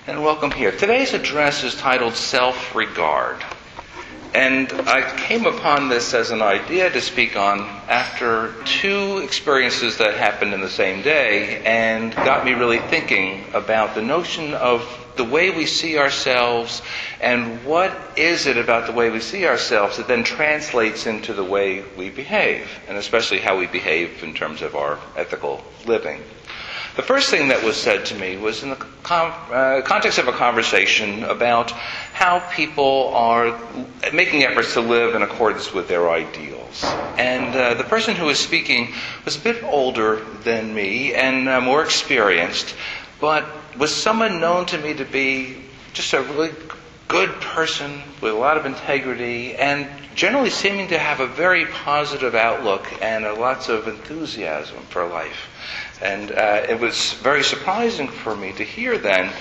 And welcome here. Today's address is titled Self-Regard. And I came upon this as an idea to speak on after two experiences that happened in the same day and got me really thinking about the notion of the way we see ourselves and what is it about the way we see ourselves that then translates into the way we behave, and especially how we behave in terms of our ethical living. The first thing that was said to me was in the context of a conversation about how people are making efforts to live in accordance with their ideals. And the person who was speaking was a bit older than me and more experienced, but was someone known to me to be just a really good person with a lot of integrity and generally seeming to have a very positive outlook and lots of enthusiasm for life. And it was very surprising for me to hear then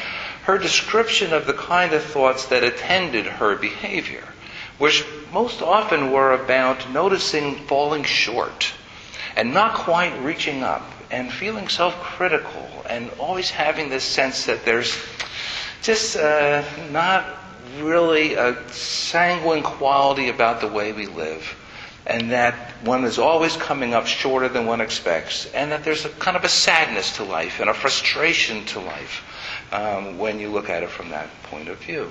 her description of the kind of thoughts that attended her behavior, which most often were about noticing falling short and not quite reaching up and feeling self-critical and always having this sense that there's just not really a sanguine quality about the way we live, and that one is always coming up shorter than one expects, and that there's a kind of a sadness to life and a frustration to life when you look at it from that point of view.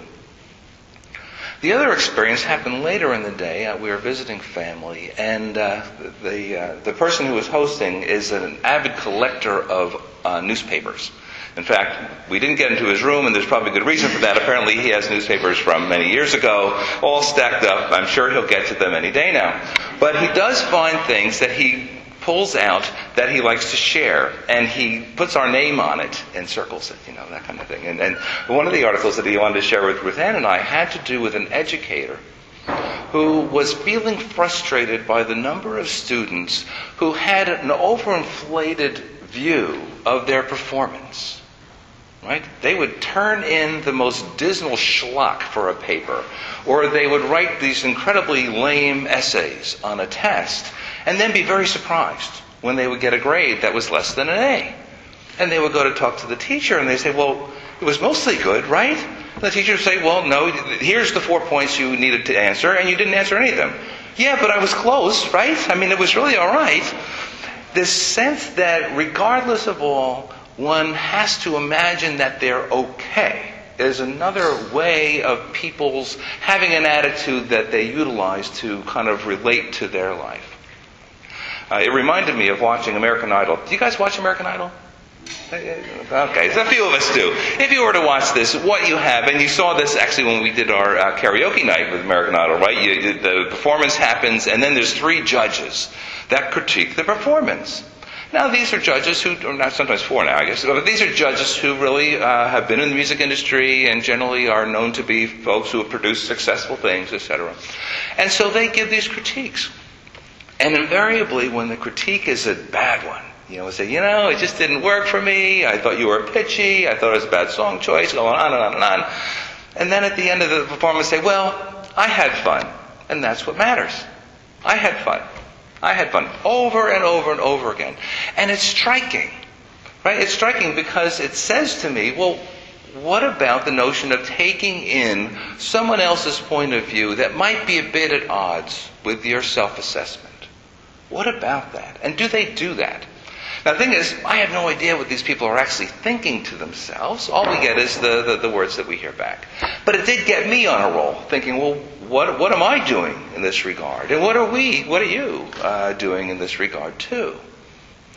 The other experience happened later in the day. We were visiting family, and the person who was hosting is an avid collector of newspapers. In fact, we didn't get into his room, and there's probably a good reason for that. Apparently, he has newspapers from many years ago, all stacked up. I'm sure he'll get to them any day now. But he does find things that he pulls out that he likes to share, and he puts our name on it and circles it, that kind of thing. And one of the articles that he wanted to share with Ann and I had to do with an educator who was feeling frustrated by the number of students who had an overinflated view of their performance. Right? They would turn in the most dismal schlock for a paper, or they would write these incredibly lame essays on a test, and then be very surprised when they would get a grade that was less than an A. And they would go to talk to the teacher, and they say, well, it was mostly good, right? And the teacher would say, well, no, here's the 4 points you needed to answer, and you didn't answer any of them. Yeah, but I was close, right? I mean, it was really all right. This sense that regardless of all, one has to imagine that they're okay is another way of people's having an attitude that they utilize to kind of relate to their life. It reminded me of watching American Idol. Do you guys watch American Idol? Okay, so a few of us do. If you were to watch this, what you have, and you saw this actually when we did our karaoke night with American Idol, right? The performance happens, and then there's 3 judges that critique the performance. Now, these are judges who, or not sometimes 4 now, I guess, but these are judges who really have been in the music industry and generally are known to be folks who have produced successful things, etc. And so they give these critiques. And invariably, when the critique is a bad one, say, it just didn't work for me, I thought you were pitchy, I thought it was a bad song choice, going on and on and on. And then at the end of the performance say, well, I had fun, and that's what matters. I had fun. I had fun over and over and over again. And it's striking, right? It's striking because it says to me, well, what about the notion of taking in someone else's point of view that might be a bit at odds with your self-assessment? What about that? And do they do that? Now, the thing is, I have no idea what these people are actually thinking to themselves. All we get is the words that we hear back. But it did get me on a roll, thinking, well, what am I doing in this regard? And what are you doing in this regard too?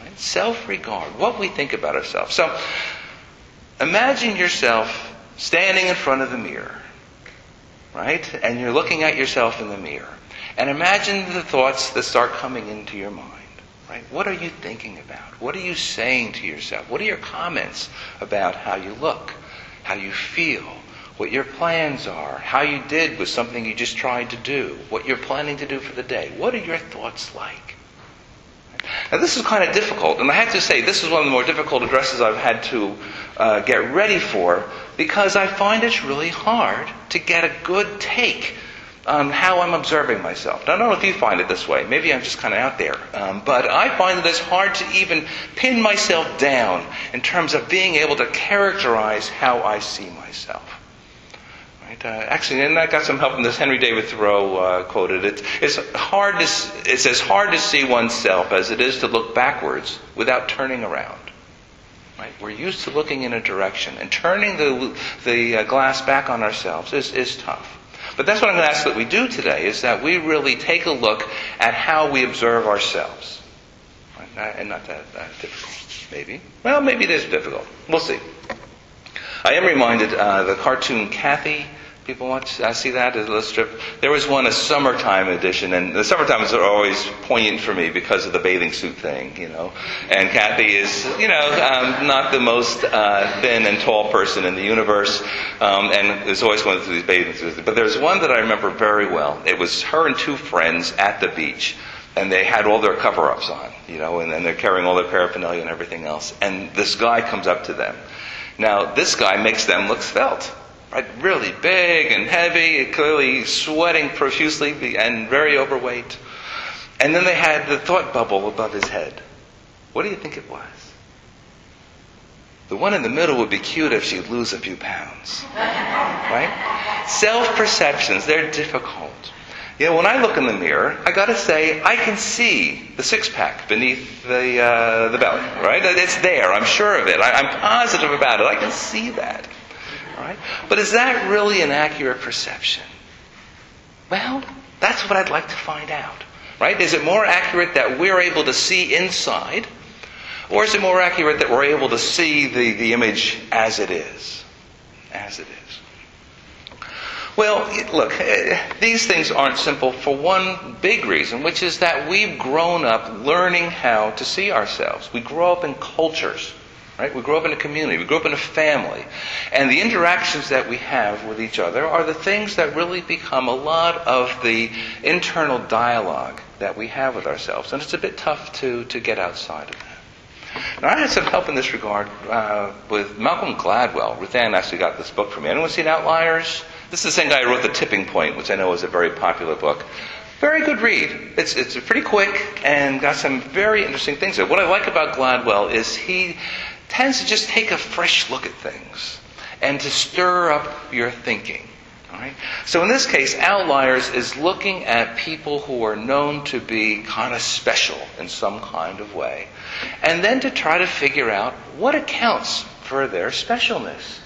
Right? Self-regard, what we think about ourselves. So, imagine yourself standing in front of the mirror, right? And you're looking at yourself in the mirror. And imagine the thoughts that start coming into your mind. Right? What are you thinking about? What are you saying to yourself? What are your comments about how you look, how you feel, what your plans are, how you did with something you just tried to do, what you're planning to do for the day? What are your thoughts like? Now, this is kind of difficult, and I have to say this is one of the more difficult addresses I've had to get ready for, because I find it's really hard to get a good take on how I'm observing myself. Now, I don't know if you find it this way. Maybe I'm just kind of out there. But I find that it's hard to even pin myself down in terms of being able to characterize how I see myself. Right? Actually, and I got some help from this Henry David Thoreau quoted. It's as hard to see oneself as it is to look backwards without turning around. Right? We're used to looking in a direction, and turning the glass back on ourselves is tough. But that's what I'm going to ask that we do today, is that we really take a look at how we observe ourselves. Right? And not that difficult, maybe. Well, maybe it is difficult. We'll see. I am reminded, the cartoon Kathy, people want to see that as a strip. There was one, a summertime edition, and the summertime is always poignant for me because of the bathing suit thing, And Kathy is, not the most thin and tall person in the universe, and is always going through these bathing suits. But there's one that I remember very well. It was her and two friends at the beach, and they had all their cover-ups on, and they're carrying all their paraphernalia and everything else. And this guy comes up to them. Now, this guy makes them look svelte. Right, really big and heavy, clearly sweating profusely and very overweight. And then they had the thought bubble above his head. What do you think it was? The one in the middle would be cute if she'd lose a few pounds. Right? Self-perceptions, they're difficult. When I look in the mirror, I got to say, I can see the six-pack beneath the belly. Right? It's there. I'm sure of it. I'm positive about it. I can see that. Right? But is that really an accurate perception? Well, that's what I'd like to find out. Right? Is it more accurate that we're able to see inside? Or is it more accurate that we're able to see the image as it is? As it is. Well, look, these things aren't simple for one big reason, which is that we've grown up learning how to see ourselves. We grow up in cultures. Right? We grow up in a community. We grow up in a family. And the interactions that we have with each other are the things that really become a lot of the internal dialogue that we have with ourselves. And it's a bit tough to get outside of that. Now, I had some help in this regard with Malcolm Gladwell. Ruth Ann actually got this book for me. Anyone seen Outliers? This is the same guy who wrote The Tipping Point, which I know is a very popular book. Very good read. It's pretty quick and got some very interesting things there. What I like about Gladwell is he tends to just take a fresh look at things and to stir up your thinking. All right? So in this case, Outliers is looking at people who are known to be kind of special in some kind of way, and then to try to figure out what accounts for their specialness.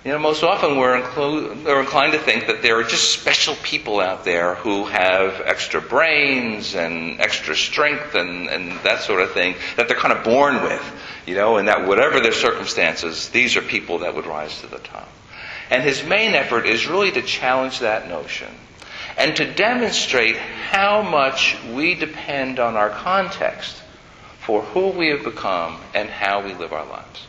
Most often we're inclined to think that there are just special people out there who have extra brains and extra strength and that sort of thing that they're kind of born with, and that whatever their circumstances, these are people that would rise to the top. And his main effort is really to challenge that notion and to demonstrate how much we depend on our context for who we have become and how we live our lives.